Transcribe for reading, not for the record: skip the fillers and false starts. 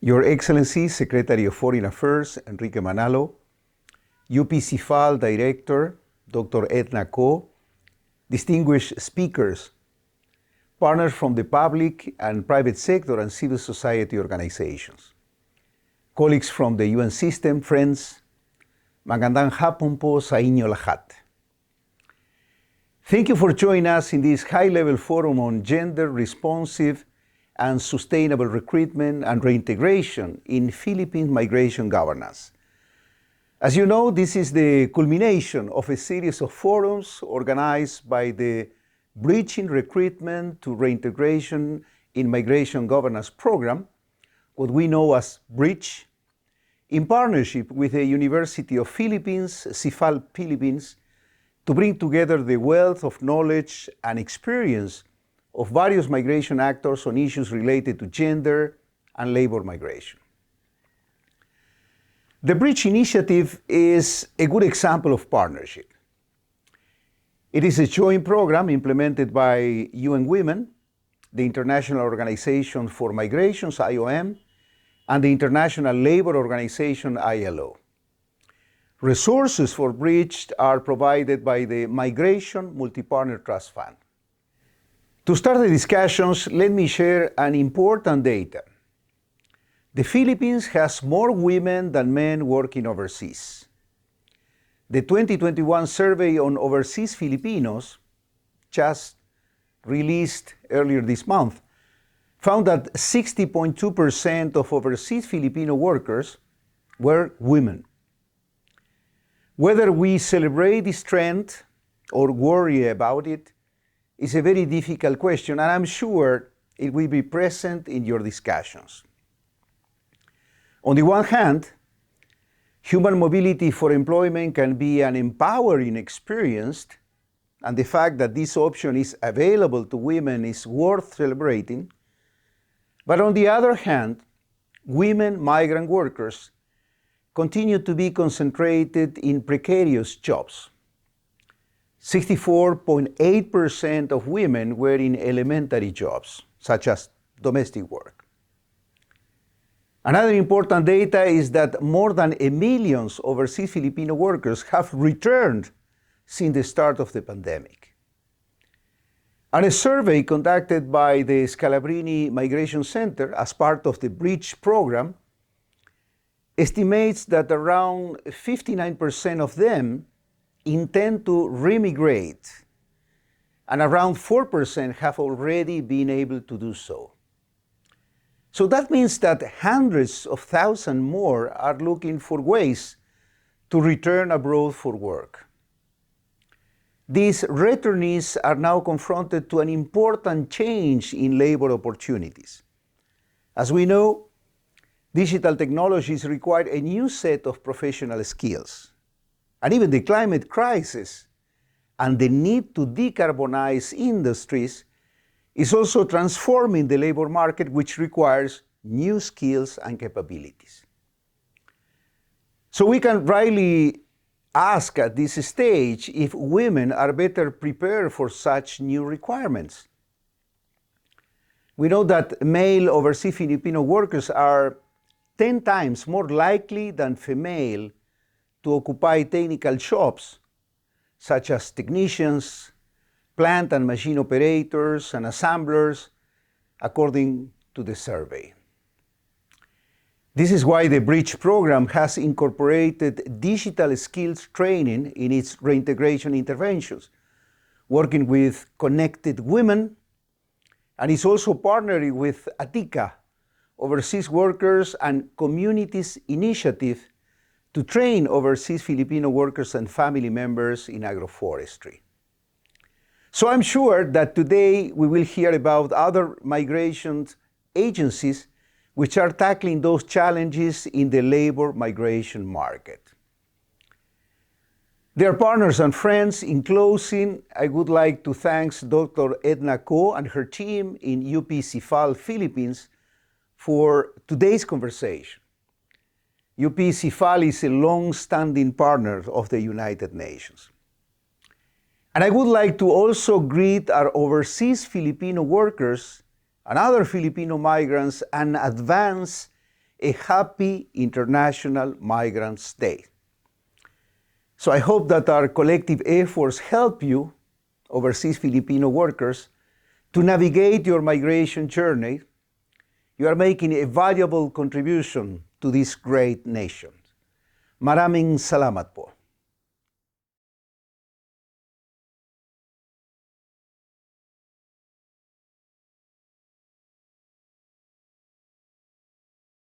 Your Excellency, Secretary of Foreign Affairs, Enrique Manalo, UP-CIFAL Director, Dr. Edna Ko, distinguished speakers, partners from the public and private sector and civil society organizations, colleagues from the UN system, friends, magandang hapon po sa inyo lahat. Thank you for joining us in this high-level forum on gender-responsive and sustainable recruitment and reintegration in Philippine Migration Governance. As you know, this is the culmination of a series of forums organized by the Bridging Recruitment to Reintegration in Migration Governance program, what we know as BRIDGE, in partnership with the University of Philippines, CIFAL Philippines, to bring together the wealth of knowledge and experience of various migration actors on issues related to gender and labor migration. The BRIDGE initiative is a good example of partnership. It is a joint program implemented by UN Women, the International Organization for Migrations, IOM, and the International Labour Organization, ILO. Resources for BRIDGE are provided by the Migration Multi-Partner Trust Fund. To start the discussions, let me share an important data. The Philippines has more women than men working overseas. The 2021 survey on overseas Filipinos, just released earlier this month, found that 60.2% of overseas Filipino workers were women. Whether we celebrate this trend or worry about it is a very difficult question, and I'm sure it will be present in your discussions. On the one hand, human mobility for employment can be an empowering experience, and the fact that this option is available to women is worth celebrating. But on the other hand, women migrant workers continue to be concentrated in precarious jobs. 64.8% of women were in elementary jobs, such as domestic work. Another important data is that more than 1 million overseas Filipino workers have returned since the start of the pandemic. And a survey conducted by the Scalabrini Migration Center as part of the BRIDGE program estimates that around 59% of them intend to remigrate, and around 4% have already been able to do so. So that means that hundreds of thousands more are looking for ways to return abroad for work. These returnees are now confronted to an important change in labor opportunities. As we know, digital technologies require a new set of professional skills. And even the climate crisis and the need to decarbonize industries is also transforming the labor market, which requires new skills and capabilities. So we can rightly ask at this stage if women are better prepared for such new requirements. We know that male overseas Filipino workers are 10 times more likely than female to occupy technical jobs, such as technicians, plant and machine operators, and assemblers, according to the survey. This is why the BRIDGE program has incorporated digital skills training in its reintegration interventions, working with Connected Women, and is also partnering with ATICA, Overseas Workers and Communities Initiative, to train overseas Filipino workers and family members in agroforestry. So I'm sure that today we will hear about other migration agencies which are tackling those challenges in the labor migration market. Dear partners and friends, in closing, I would like to thank Dr. Edna Ko and her team in UP-CIFAL Philippines for today's conversation. UP-CIFAL is a long-standing partner of the United Nations. And I would like to also greet our overseas Filipino workers and other Filipino migrants and advance a happy International Migrants Day. So I hope that our collective efforts help you, overseas Filipino workers, to navigate your migration journey. You are making a valuable contribution to this great nation. Maraming salamat po.